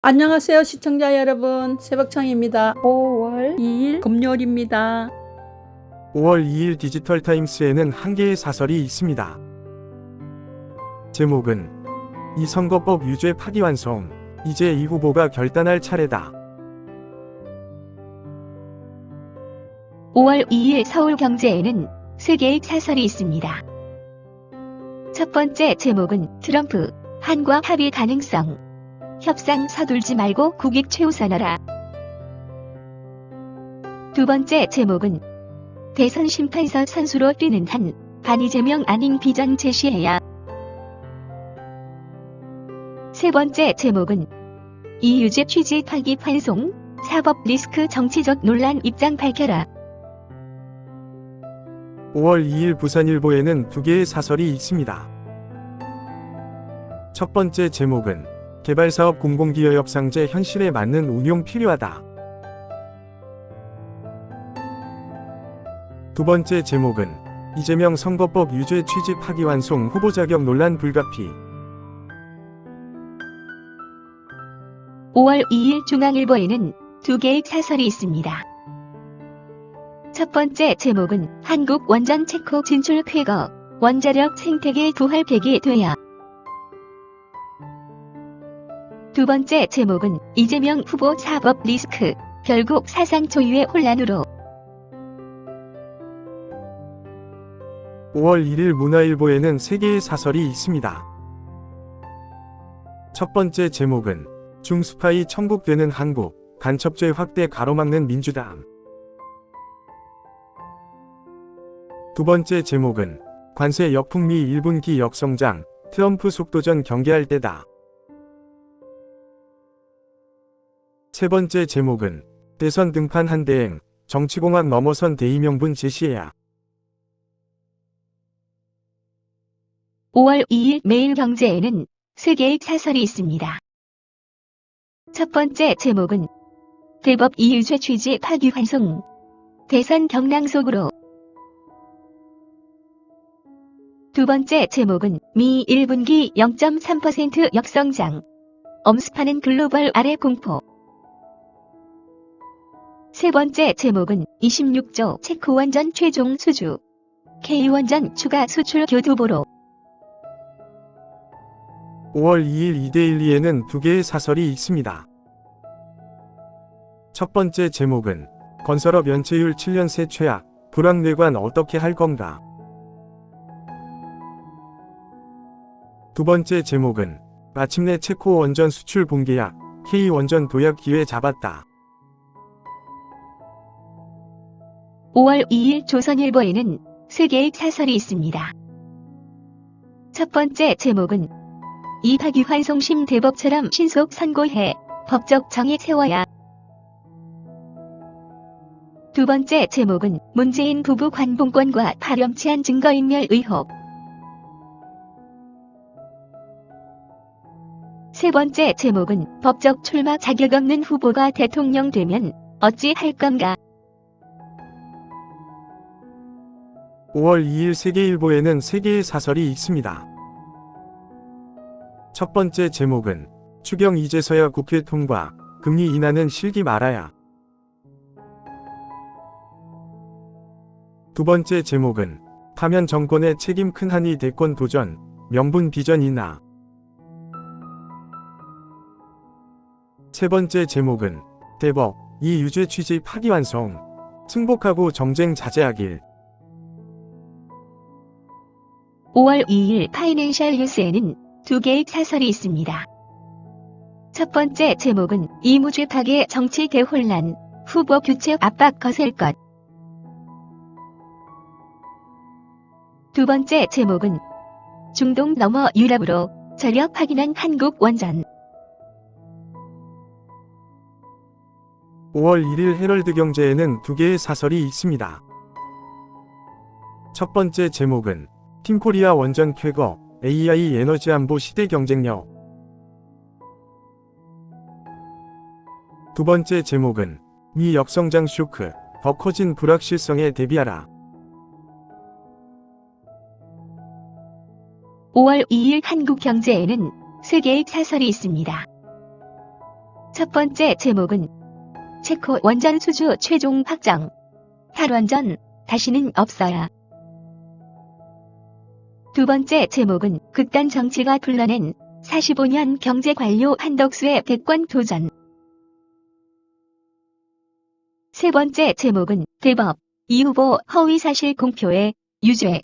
안녕하세요 시청자 여러분, 새벽청입니다. 5월 2일 금요일입니다. 5월 2일 디지털타임스에는 한 개의 사설이 있습니다. 제목은 이 선거법 유죄 파기환송, 이제 이 후보가 결단할 차례다. 5월 2일 서울경제에는 세 개의 사설이 있습니다. 첫 번째 제목은 트럼프, 한과 합의 가능성. 협상 서둘지 말고 국익 최우선하라. 두 번째 제목은 대선 심판서 선수로 뛰는 한, 반 이재명 아닌 비전 제시해야. 세 번째 제목은 이유재 취지 파기 환송, 사법 리스크 정치적 논란 입장 밝혀라. 5월 2일 부산일보에는 두 개의 사설이 있습니다. 첫 번째 제목은 개발사업 공공기여협상제 현실에 맞는 운용 필요하다. 두 번째 제목은 이재명 선거법 유죄 취지 파기환송 후보 자격 논란 불가피. 5월 2일 중앙일보에는 두 개의 사설이 있습니다. 첫 번째 제목은 한국 원전 체코 진출 쾌거, 원자력 생태계 부활백이 되야. 두 번째 제목은 이재명 후보 사법 리스크, 결국 사상 초유의 혼란으로. 5월 1일 문화일보에는 세 개의 사설이 있습니다. 첫 번째 제목은 중스파이 천국되는 한국, 간첩죄 확대 가로막는 민주당. 두 번째 제목은 관세 역풍미 1분기 역성장, 트럼프 속도전 경계할 때다. 세 번째 제목은 대선 등판 한대행, 정치공학 넘어선 대의명분 제시해야. 5월 2일 매일경제에는 세 개의 사설이 있습니다. 첫 번째 제목은 대법 이유죄 취지 파기환송, 대선 경랑 속으로. 두 번째 제목은 미 1분기 0.3% 역성장, 엄습하는 글로벌 아래 공포. 세 번째 제목은 26조 체코 원전 최종 수주, K원전 추가 수출 교두보로. 5월 2일 이데일리에는 두 개의 사설이 있습니다. 첫 번째 제목은 건설업 연체율 7년 새 최악, 불황내관 어떻게 할 건가. 두 번째 제목은 마침내 체코 원전 수출 본계약, K원전 도약 기회 잡았다. 5월 2일 조선일보에는 세 개의 사설이 있습니다. 첫 번째 제목은 이 파기환송심 대법처럼 신속 선고해, 법적 정의 세워야. 두 번째 제목은 문재인 부부 관봉권과 파렴치한 증거인멸 의혹. 세 번째 제목은 법적 출마 자격 없는 후보가 대통령 되면 어찌 할 건가. 5월 2일 세계일보에는 세 개의 사설이 있습니다. 첫 번째 제목은 추경 이제서야 국회 통과, 금리 인하는 실기 말아야. 두 번째 제목은 파면 정권의 책임 큰 한이 대권 도전, 명분 비전 인하. 세 번째 제목은 대법, 이 유죄 취지 파기환송, 승복하고 정쟁 자제하길. 5월 2일 파이낸셜 뉴스에는 두 개의 사설이 있습니다. 첫 번째 제목은 이무죄 파괴 정치 대혼란, 후보 교체 압박 거셀 것. 두 번째 제목은 중동 넘어 유럽으로 전력 파기난 한국 원전. 5월 1일 헤럴드 경제에는 두 개의 사설이 있습니다. 첫 번째 제목은 팀코리아 원전 쾌거, AI 에너지 안보 시대 경쟁력. 두 번째 제목은 미 역성장 쇼크, 더 커진 불확실성에 대비하라. 5월 2일 한국경제에는 세 개의 사설이 있습니다. 첫 번째 제목은 체코 원전 수주 최종 확정. 탈원전 다시는 없어야. 두 번째 제목은 극단 정치가 불러낸 45년 경제 관료 한덕수의 대권 도전. 세 번째 제목은 대법 이 후보 허위 사실 공표에 유죄.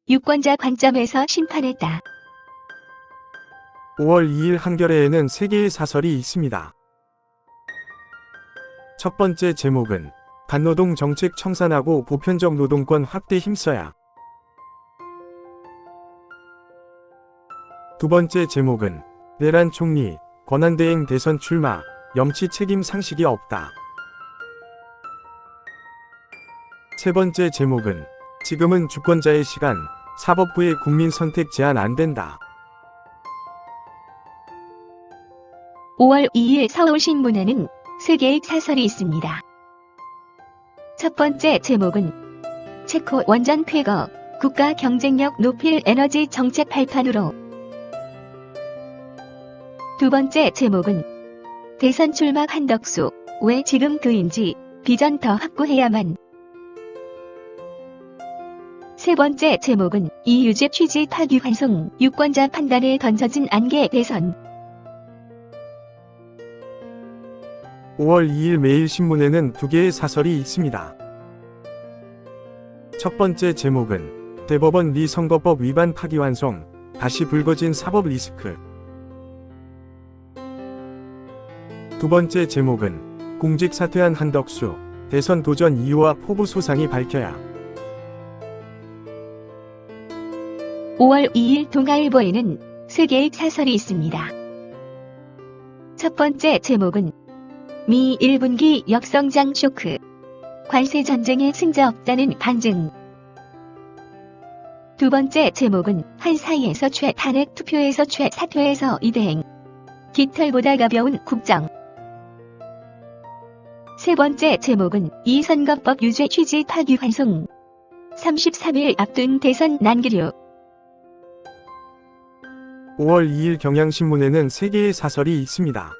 유권자 관점에서 심판했다. 5월 2일 한겨레에는 3개의 사설이 있습니다. 첫 번째 제목은 반노동 정책 청산하고 보편적 노동권 확대 힘써야. 두 번째 제목은 내란 총리 권한대행 대선 출마 염치 책임 상식이 없다. 세 번째 제목은 지금은 주권자의 시간 사법부의 국민 선택 제한 안 된다. 5월 2일 서울신문에는 3개의 사설이 있습니다. 첫 번째 제목은 체코 원전 폐거 국가 경쟁력 높일 에너지 정책 발판으로. 두 번째 제목은 대선 출마 한덕수 왜 지금 그인지 비전 더 확고해야만. 세 번째 제목은 이유재 취지 파기환송 유권자 판단에 던져진 안개 대선. 5월 2일 매일신문에는 2개의 사설이 있습니다. 첫 번째 제목은 대법원 리 선거법 위반 파기환송 다시 불거진 사법 리스크. 두 번째 제목은 공직 사퇴한 한덕수 대선 도전 이유와 포부 소상이 밝혀야. 5월 2일 동아일보에는 3개의 사설이 있습니다. 첫 번째 제목은 미 1분기 역성장 쇼크. 관세 전쟁에 승자 없다는 반증. 두 번째 제목은 한 사이에서 최 탄핵 투표에서 최 사퇴에서 이대행. 깃털보다 가벼운 국정. 세 번째 제목은 이 선거법 유죄 취지 파기환송. 33일 앞둔 대선 난기류. 5월 2일 경향신문에는 3개의 사설이 있습니다.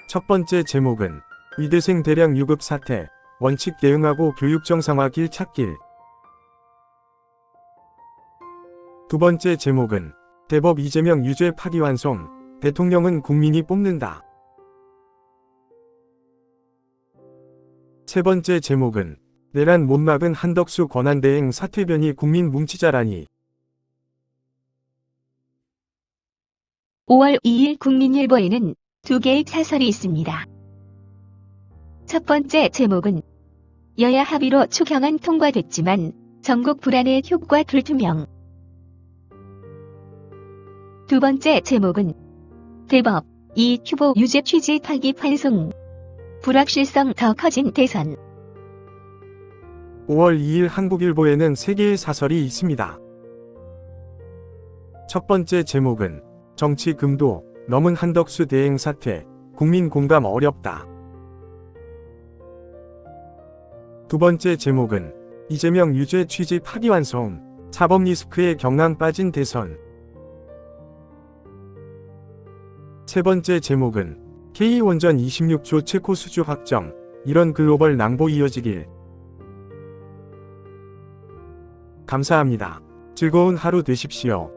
첫 번째 제목은 위대생 대량 유급 사태, 원칙 대응하고 교육 정상화 길 찾길. 두 번째 제목은 대법 이재명 유죄 파기환송, 대통령은 국민이 뽑는다. 세 번째 제목은 내란 못 막은 한덕수 권한대행 사퇴변이 국민 뭉치자라니. 5월 2일 국민일보에는 2개의 사설이 있습니다. 첫 번째 제목은 여야 합의로 추경안 통과됐지만 전국 불안의 효과 불투명. 두 번째 제목은 대법 이 후보 유죄 취지 파기환송. 불확실성 더 커진 대선. 5월 2일 한국일보에는 3개의 사설이 있습니다. 첫 번째 제목은 정치 금도 넘은 한덕수 대행 사퇴, 국민 공감 어렵다. 두 번째 제목은 이재명 유죄 취지 파기환송, 사법 리스크에 경랑 빠진 대선. 세 번째 제목은 K원전 26조 체코 수주 확정, 이런 글로벌 낭보 이어지길. 감사합니다. 즐거운 하루 되십시오.